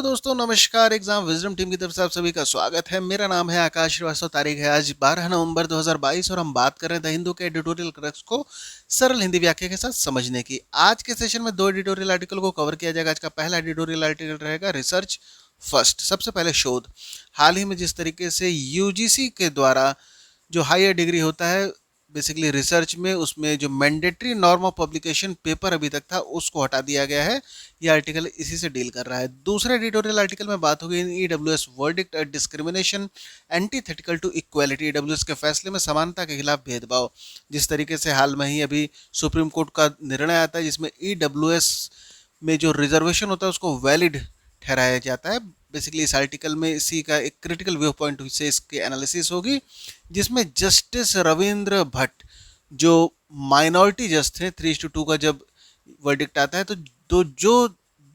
दोस्तों, नमस्कार। Exam wisdom team की तरफ से आप सभी का स्वागत है। मेरा नाम है आकाश श्रीवास्तव। तारीख है आज 12 नवंबर 2022 और हम बात कर रहे हैं द हिंदू के एडिटोरियल क्रक्स को सरल हिंदी व्याख्या के साथ समझने की। आज के सेशन में दो एडिटोरियल आर्टिकल को कवर किया जाएगा। आज का पहला एडिटोरियल आर्टिकल रहेगा रिसर्च फर्स्ट। सबसे पहले शोध। हाल ही में जिस तरीके से यूजीसी के द्वारा जो हायर डिग्री होता है बेसिकली रिसर्च में, उसमें जो mandatory norm of publication paper अभी तक था उसको हटा दिया गया है। ये आर्टिकल इसी से डील कर रहा है। दूसरे एडिटोरियल आर्टिकल में बात होगी EWS verdict discrimination antithetical to equality. EWS के फैसले में समानता के खिलाफ भेदभाव। जिस तरीके से हाल में ही अभी सुप्रीम कोर्ट का निर्णय आता है जिसमें ईडब्ल्यूएस में जो रिजर्वेशन होता है उसको वैलिड ठहराया जाता है। बेसिकली इस आर्टिकल में इसी का एक क्रिटिकल व्यू पॉइंट से इसकी एनालिसिस होगी, जिसमें जस्टिस रविंद्र भट्ट जो माइनॉरिटी जज थे, 3:2 का जब वर्डिक्ट आता है तो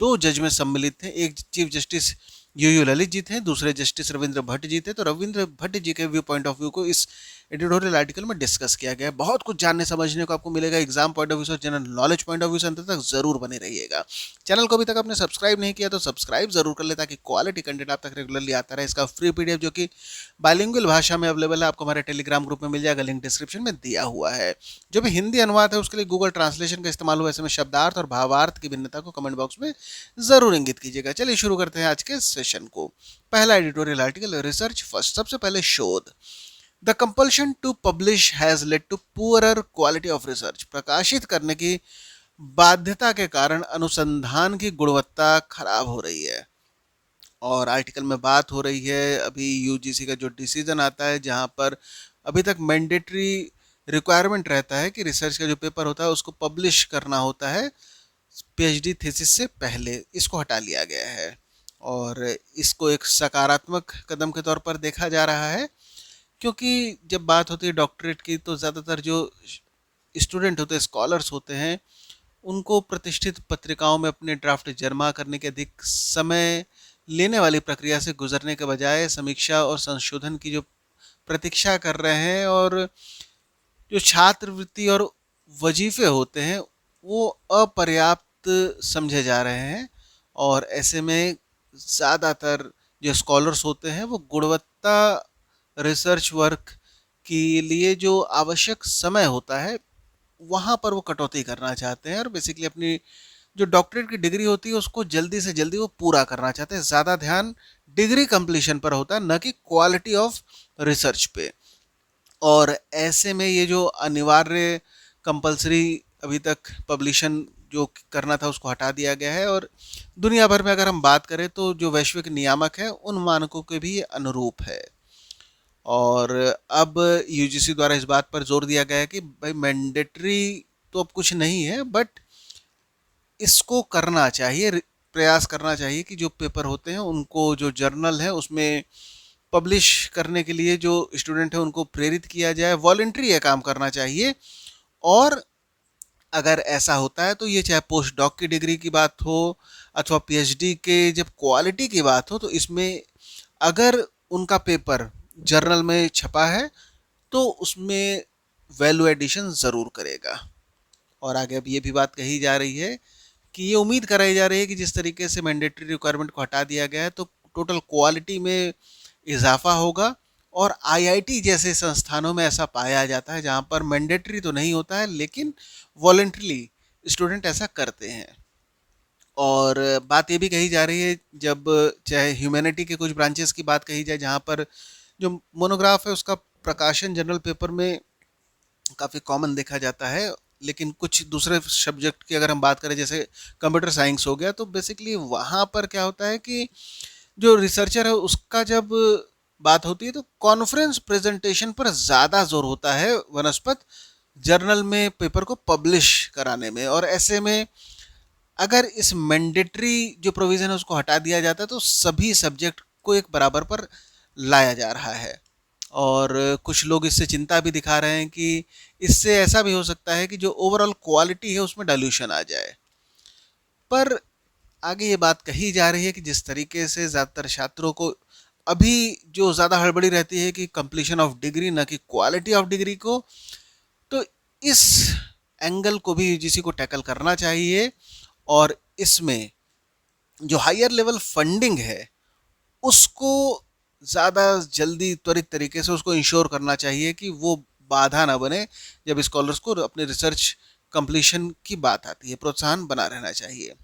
दो जज में सम्मिलित थे। एक chief justice U U Lalit ji थे, दूसरे जस्टिस रविंद्र भट्ट जी थे। तो रविंद्र भट्ट जी के व्यू पॉइंट ऑफ व्यू को इस एडिटोरियल आर्टिकल में डिस्कस किया गया है। बहुत कुछ जानने समझने को आपको मिलेगा एग्जाम पॉइंट ऑफ व्यू से, general knowledge point of view से। अंत तक जरूर बने रहिएगा। चैनल को अभी तक आपने सब्सक्राइब नहीं किया तो सब्सक्राइब जरूर कर ले, ताकि क्वालिटी कंटेंट आप तक रेगुलरली आता रहे। इसका फ्री पीडीएफ जो कि बाइलिंगुअल भाषा में अवेलेबल है, आपको हमारे टेलीग्राम ग्रुप में मिल जाएगा, लिंक डिस्क्रिप्शन में दिया हुआ है। जो भी हिंदी अनुवाद है उसके लिए गूगल ट्रांसलेशन का इस्तेमाल हुआ। ऐसे में शब्दार्थ और भावार्थ की भिन्नता को कमेंट बॉक्स में जरूर इंगित कीजिएगा। चलिए शुरू करते हैं आज के सेशन को। पहला एडिटोरियल आर्टिकल रिसर्च फर्स्ट। सबसे पहले शोध। The compulsion to publish has led to poorer quality of research. प्रकाशित करने की बाध्यता के कारण अनुसंधान की गुणवत्ता खराब हो रही है। और आर्टिकल में बात हो रही है अभी यूजीसी का जो डिसीजन आता है, जहां पर अभी तक मैंडेटरी रिक्वायरमेंट रहता है कि रिसर्च का जो पेपर होता है उसको पब्लिश करना होता है पीएचडी थीसिस से पहले। इसको हटा लिया गया है और इसको एक सकारात्मक कदम के तौर पर देखा जा रहा है, क्योंकि जब बात होती है डॉक्टरेट की तो ज़्यादातर जो स्टूडेंट होते हैं, स्कॉलर्स होते हैं, उनको प्रतिष्ठित पत्रिकाओं में अपने ड्राफ्ट जमा करने के अधिक समय लेने वाली प्रक्रिया से गुजरने के बजाय समीक्षा और संशोधन की जो प्रतीक्षा कर रहे हैं, और जो छात्रवृत्ति और वजीफे होते हैं वो अपर्याप्त समझे जा रहे हैं। और ऐसे में ज़्यादातर जो स्कॉलर्स होते हैं वो गुणवत्ता रिसर्च वर्क के लिए जो आवश्यक समय होता है वहाँ पर वो कटौती करना चाहते हैं, और बेसिकली अपनी जो डॉक्टरेट की डिग्री होती है उसको जल्दी से जल्दी वो पूरा करना चाहते हैं। ज़्यादा ध्यान डिग्री कंप्लीशन पर होता है, न कि क्वालिटी ऑफ रिसर्च पे। और ऐसे में ये जो अनिवार्य कंपलसरी अभी तक पब्लिशन जो करना था उसको हटा दिया गया है। और दुनिया भर में अगर हम बात करें तो जो वैश्विक नियामक है उन मानकों के भी अनुरूप है। और अब यूजीसी द्वारा इस बात पर जोर दिया गया है कि भाई मैंडेटरी तो अब कुछ नहीं है, बट इसको करना चाहिए, प्रयास करना चाहिए कि जो पेपर होते हैं उनको जो जर्नल है उसमें पब्लिश करने के लिए जो स्टूडेंट है उनको प्रेरित किया जाए। वॉलंटरी यह काम करना चाहिए। और अगर ऐसा होता है तो ये चाहे पोस्ट डॉक की डिग्री की बात हो अथवा पीएचडी के जब क्वालिटी की बात हो, तो इसमें अगर उनका पेपर जर्नल में छपा है तो उसमें वैल्यू एडिशन ज़रूर करेगा। और आगे अब ये भी बात कही जा रही है कि ये उम्मीद कराई जा रही है कि जिस तरीके से मैंडेटरी रिक्वायरमेंट को हटा दिया गया है तो टोटल क्वालिटी में इजाफा होगा। और आईआईटी जैसे संस्थानों में ऐसा पाया जाता है जहाँ पर मैंडेटरी तो नहीं होता है लेकिन वॉलेंट्रीली स्टूडेंट ऐसा करते हैं। और बात ये भी कही जा रही है, जब चाहे ह्यूमैनिटी के कुछ ब्रांचेस की बात कही जाए जहाँ पर जो मोनोग्राफ है उसका प्रकाशन जर्नल पेपर में काफ़ी कॉमन देखा जाता है, लेकिन कुछ दूसरे सब्जेक्ट की अगर हम बात करें जैसे कंप्यूटर साइंस हो गया, तो बेसिकली वहाँ पर क्या होता है कि जो रिसर्चर है उसका जब बात होती है तो कॉन्फ्रेंस प्रेजेंटेशन पर ज़्यादा जोर होता है वनस्पत जर्नल में पेपर को पब्लिश कराने में। और ऐसे में अगर इस मैंडेटरी जो प्रोविज़न है उसको हटा दिया जाता है तो सभी सब्जेक्ट को एक बराबर पर लाया जा रहा है। और कुछ लोग इससे चिंता भी दिखा रहे हैं कि इससे ऐसा भी हो सकता है कि जो ओवरऑल क्वालिटी है उसमें डाइल्यूशन आ जाए। पर आगे ये बात कही जा रही है कि जिस तरीके से ज़्यादातर छात्रों को अभी जो ज़्यादा हड़बड़ी रहती है कि कंप्लीशन ऑफ डिग्री न कि क्वालिटी ऑफ डिग्री को, तो इस एंगल को भी यूजीसी को टैकल करना चाहिए। और इसमें जो हायर लेवल फंडिंग है उसको ज़्यादा जल्दी त्वरित तरीके से उसको इंश्योर करना चाहिए कि वो बाधा ना बने जब स्कॉलर्स को अपने रिसर्च कंप्लीशन की बात आती है, प्रोत्साहन बना रहना चाहिए।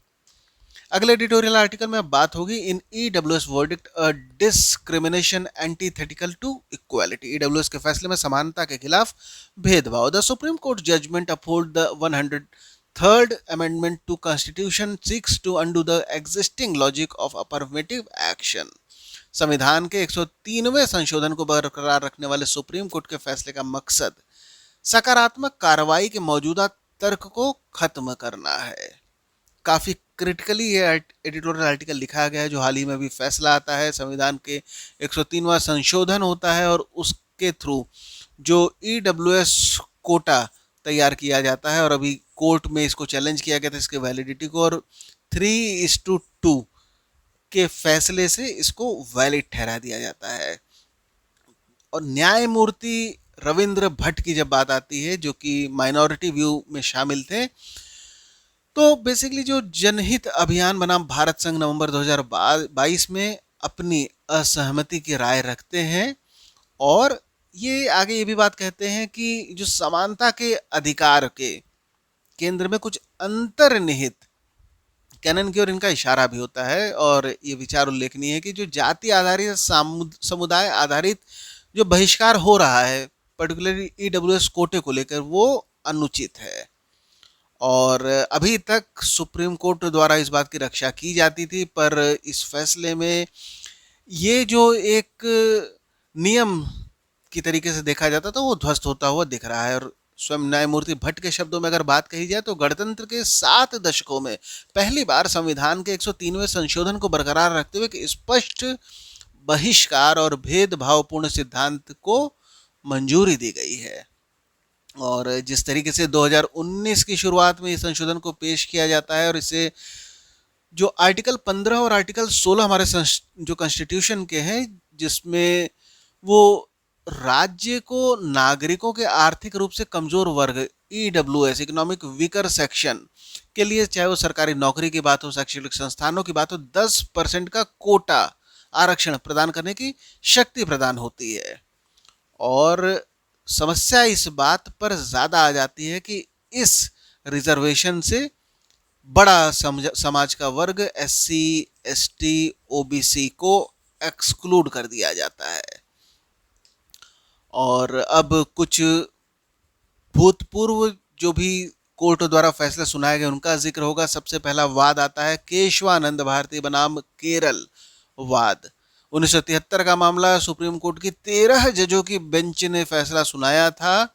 अगले एडिटोरियल आर्टिकल में अब बात होगी in EWS verdict a discrimination antithetical to equality. EWS के फैसले में समानता के खिलाफ भेदभाव। The supreme court judgment upheld the 103rd amendment to constitution seeks to undo the existing logic of affirmative action. संविधान के 103वें संशोधन को बरकरार रखने वाले सुप्रीम कोर्ट के फैसले का मकसद सकारात्मक कार्रवाई के मौजूदा तर्क को खत्म करना है। काफ़ी क्रिटिकली ये एडिटोरियल आर्टिकल लिखा गया है, जो हाल ही में भी फैसला आता है, संविधान के 103वां संशोधन होता है और उसके थ्रू जो ईडब्ल्यूएस कोटा तैयार किया जाता है और अभी कोर्ट में इसको चैलेंज किया गया था इसके वैलिडिटी को, और 3:2 के फैसले से इसको वैलिड ठहरा दिया जाता है। और न्यायमूर्ति रविंद्र भट्ट की जब बात आती है, जो कि माइनॉरिटी व्यू में शामिल थे, तो बेसिकली जो जनहित अभियान बनाम भारत संघ नवंबर 2022 में अपनी असहमति की राय रखते हैं और ये आगे ये भी बात कहते हैं कि जो समानता के अधिकार के केंद्र में कुछ अंतर्निहित कैनन की ओर इनका इशारा भी होता है। और ये विचार उल्लेखनीय है कि जो जाति आधारित समुदाय आधारित जो बहिष्कार हो रहा है पर्टिकुलरली ईडब्ल्यूएस कोटे को लेकर, वो अनुचित है। और अभी तक सुप्रीम कोर्ट द्वारा इस बात की रक्षा की जाती थी, पर इस फैसले में ये जो एक नियम की तरीके से देखा जाता था वो ध्वस्त होता हुआ दिख रहा है। और स्वयं न्यायमूर्ति भट्ट के शब्दों में अगर बात कही जाए तो गणतंत्र के 7 दशकों में पहली बार संविधान के 103वें संशोधन को बरकरार रखते हुए एक स्पष्ट बहिष्कार और भेदभावपूर्ण सिद्धांत को मंजूरी दी गई है। और जिस तरीके से 2019 की शुरुआत में इस संशोधन को पेश किया जाता है और इसे जो आर्टिकल 15 और आर्टिकल 16 हमारे जो कॉन्स्टिट्यूशन के हैं, जिसमें वो राज्य को नागरिकों के आर्थिक रूप से कमजोर वर्ग ईडब्ल्यूएस इकोनॉमिक वीकर सेक्शन के लिए, चाहे वो सरकारी नौकरी की बात हो, शैक्षणिक संस्थानों की बात हो, 10% का कोटा आरक्षण प्रदान करने की शक्ति प्रदान होती है। और समस्या इस बात पर ज्यादा आ जाती है कि इस रिजर्वेशन से बड़ा समाज का वर्ग एससी, एसटी, ओबीसी को एक्सक्लूड कर दिया जाता है। और अब कुछ भूतपूर्व जो भी कोर्ट द्वारा फैसला सुनाए गए उनका जिक्र होगा। सबसे पहला वाद आता है केशवानंद भारती बनाम केरल वाद। 1973 का मामला, सुप्रीम कोर्ट की 13 जजों की बेंच ने फैसला सुनाया था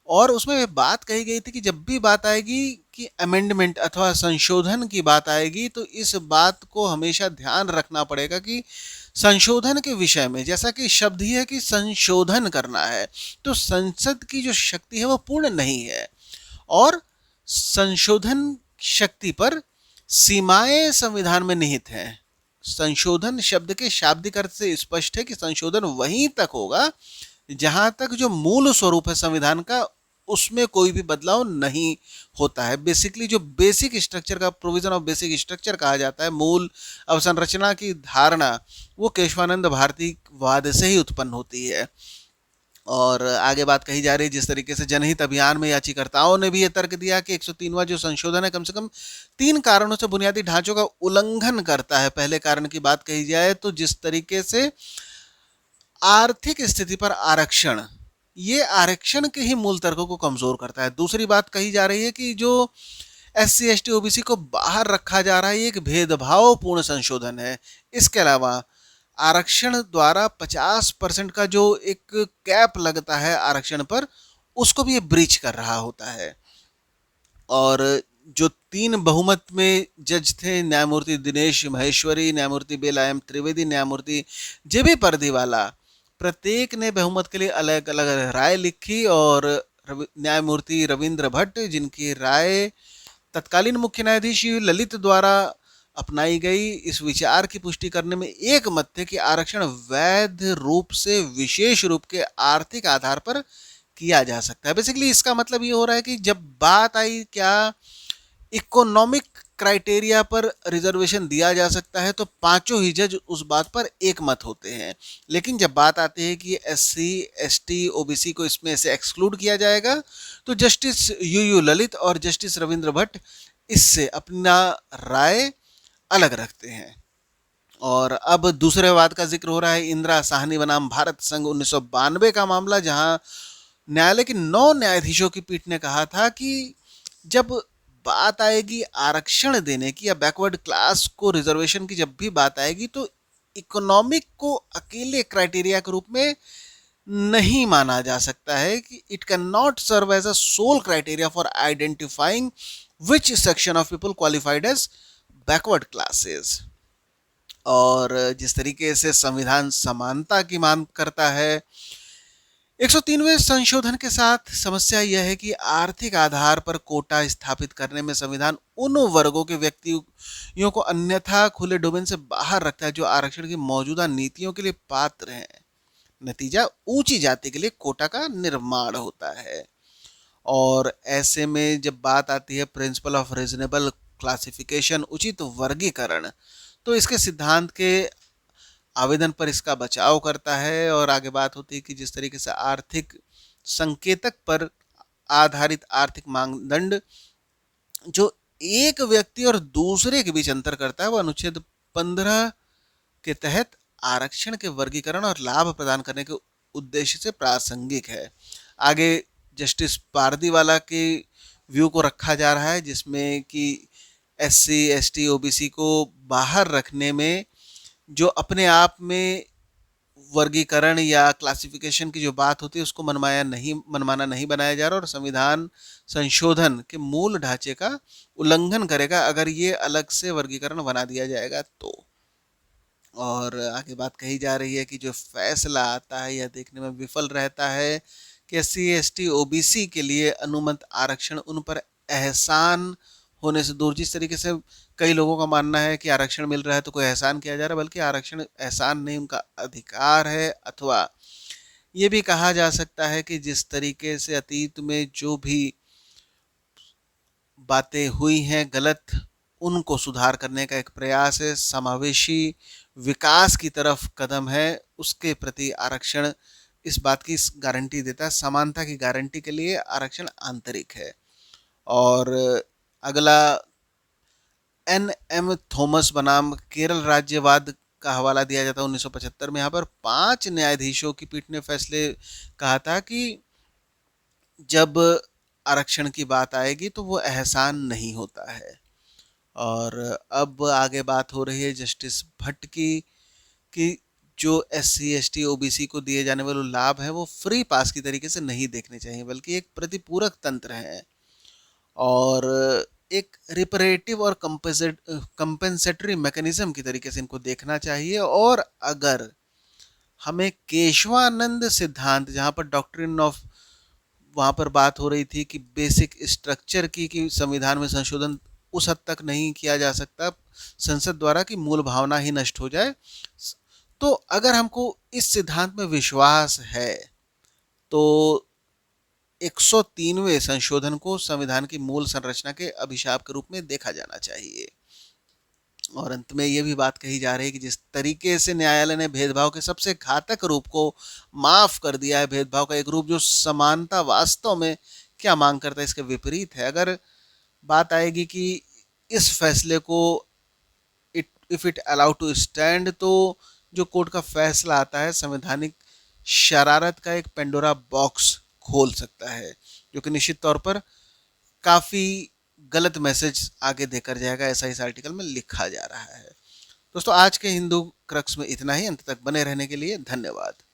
और उसमें बात कही गई थी कि जब भी बात आएगी कि अमेंडमेंट अथवा संशोधन की बात आएगी तो इस बात को हमेशा ध्यान रखना पड़ेगा कि संशोधन के विषय में, जैसा कि शब्द ही है कि संशोधन करना है, तो संसद की जो शक्ति है वो पूर्ण नहीं है और संशोधन शक्ति पर सीमाएं संविधान में निहित हैं। संशोधन शब्द के शाब्दिक अर्थ से स्पष्ट है कि संशोधन वहीं तक होगा जहां तक जो मूल स्वरूप है संविधान का उसमें कोई भी बदलाव नहीं होता है। बेसिकली जो बेसिक स्ट्रक्चर का प्रोविजन ऑफ बेसिक स्ट्रक्चर कहा जाता है, मूल अवसंरचना की धारणा, वो केशवानंद भारती वाद से ही उत्पन्न होती है। और आगे बात कही जा रही है जिस तरीके से जनहित अभियान में याचिकाकर्ताओं ने भी ये तर्क दिया कि 103वां जो संशोधन है कम से कम 3 कारणों से बुनियादी ढांचों का उल्लंघन करता है। पहले कारण की बात कही जाए तो जिस तरीके से आर्थिक स्थिति पर आरक्षण, ये आरक्षण के ही मूल तर्कों को कमजोर करता है। दूसरी बात कही जा रही है कि जो एससी, एसटी, ओबीसी को बाहर रखा जा रहा है ये एक भेदभावपूर्ण संशोधन है। इसके अलावा आरक्षण द्वारा 50% का जो एक कैप लगता है आरक्षण पर, उसको भी ये ब्रीच कर रहा होता है। और जो 3 बहुमत में जज थे, न्यायमूर्ति दिनेश महेश्वरी, न्यायमूर्ति बेला एम त्रिवेदी, न्यायमूर्ति जेबी पर्दीवाला, प्रत्येक ने बहुमत के लिए अलग अलग राय लिखी और न्यायमूर्ति रविंद्र भट्ट, जिनकी राय तत्कालीन मुख्य न्यायाधीश ललित द्वारा अपनाई गई, इस विचार की पुष्टि करने में एक मत थे कि आरक्षण वैध रूप से विशेष रूप के आर्थिक आधार पर किया जा सकता है। बेसिकली इसका मतलब ये हो रहा है कि जब बात आई क्या इकोनॉमिक क्राइटेरिया पर रिजर्वेशन दिया जा सकता है तो पांचों ही जज उस बात पर एक मत होते हैं। लेकिन जब बात आती है कि एससी, एसटी, ओबीसी को इसमें से एक्सक्लूड किया जाएगा तो जस्टिस यू ललित और जस्टिस रविंद्र भट्ट इससे अपना राय अलग रखते हैं। और अब दूसरे विवाद का जिक्र हो रहा है, इंदिरा साहनी बनाम भारत संघ 1992 का मामला, जहां न्यायालय के 9 न्यायाधीशों की पीठ ने कहा था कि जब बात आएगी आरक्षण देने की या बैकवर्ड क्लास को रिजर्वेशन की जब भी बात आएगी तो इकोनॉमिक को अकेले क्राइटेरिया के रूप में नहीं माना जा सकता है कि it can not serve as a sole criteria for identifying which section of people qualified as backward classes. और जिस तरीके से संविधान समानता की मांग करता है, 103वें संशोधन के साथ समस्या यह है कि आर्थिक आधार पर कोटा स्थापित करने में संविधान उन वर्गों के व्यक्तियों को अन्यथा खुले डोमेन से बाहर रखता है जो आरक्षण की मौजूदा नीतियों के लिए पात्र हैं। नतीजा ऊंची जाति के लिए कोटा का निर्माण होता है। और ऐसे में जब बात आती है प्रिंसिपल ऑफ रीजनेबल क्लासिफिकेशन, उचित वर्गीकरण, तो इसके सिद्धांत के आवेदन पर इसका बचाव करता है। और आगे बात होती है कि जिस तरीके से आर्थिक संकेतक पर आधारित आर्थिक मानदंड जो एक व्यक्ति और दूसरे के बीच अंतर करता है वो अनुच्छेद 15 के तहत आरक्षण के वर्गीकरण और लाभ प्रदान करने के उद्देश्य से प्रासंगिक है। आगे जस्टिस पारदीवाला के व्यू को रखा जा रहा है जिसमें कि एससी, एसटी, ओबीसी को बाहर रखने में जो अपने आप में वर्गीकरण या क्लासिफिकेशन की जो बात होती है उसको मनमाना नहीं बनाया जा रहा और संविधान संशोधन के मूल ढांचे का उल्लंघन करेगा अगर ये अलग से वर्गीकरण बना दिया जाएगा तो। और आगे बात कही जा रही है कि जो फैसला आता है यह देखने में विफल रहता है कि एससी, एसटी, ओबीसी के लिए अनुमत आरक्षण उन पर एहसान होने से दूर, जिस तरीके से कई लोगों का मानना है कि आरक्षण मिल रहा है तो कोई एहसान किया जा रहा है, बल्कि आरक्षण एहसान नहीं, उनका अधिकार है। अथवा ये भी कहा जा सकता है कि जिस तरीके से अतीत में जो भी बातें हुई हैं गलत, उनको सुधार करने का एक प्रयास है, समावेशी विकास की तरफ कदम है, उसके प्रति आरक्षण इस बात की गारंटी देता है, समानता की गारंटी के लिए आरक्षण आंतरिक है। और अगला एन एम थॉमस बनाम केरल राज्यवाद का हवाला दिया जाता है 1975 में। यहाँ पर 5 न्यायाधीशों की पीठ ने फैसले कहा था कि जब आरक्षण की बात आएगी तो वो एहसान नहीं होता है। और अब आगे बात हो रही है जस्टिस भट्ट की कि जो एससी, एसटी, ओबीसी को दिए जाने वाले लाभ हैं वो फ्री पास की तरीके से नहीं देखने चाहिए बल्कि एक प्रतिपूरक तंत्र है और एक रिपरेटिव और कंपेंसेटरी मैकेनिज्म की तरीके से इनको देखना चाहिए। और अगर हमें केशवानंद सिद्धांत, जहाँ पर डॉक्ट्रिन ऑफ, वहाँ पर बात हो रही थी कि बेसिक स्ट्रक्चर की कि संविधान में संशोधन उस हद तक नहीं किया जा सकता संसद द्वारा कि मूल भावना ही नष्ट हो जाए, तो अगर हमको इस सिद्धांत में विश्वास है तो 103वें संशोधन को संविधान की मूल संरचना के अभिशाप के रूप में देखा जाना चाहिए। और अंत में ये भी बात कही जा रही है कि जिस तरीके से न्यायालय ने भेदभाव के सबसे घातक रूप को माफ कर दिया है, भेदभाव का एक रूप जो समानता वास्तव में क्या मांग करता है इसके विपरीत है। अगर बात आएगी कि इस फैसले को if it allow to stand, तो जो कोर्ट का फैसला आता है संवैधानिक शरारत का एक पेंडोरा बॉक्स खोल सकता है जो कि निश्चित तौर पर काफ़ी गलत मैसेज आगे देकर जाएगा, ऐसा इस आर्टिकल में लिखा जा रहा है। दोस्तों आज के हिंदू क्रक्स में इतना ही। अंत तक बने रहने के लिए धन्यवाद।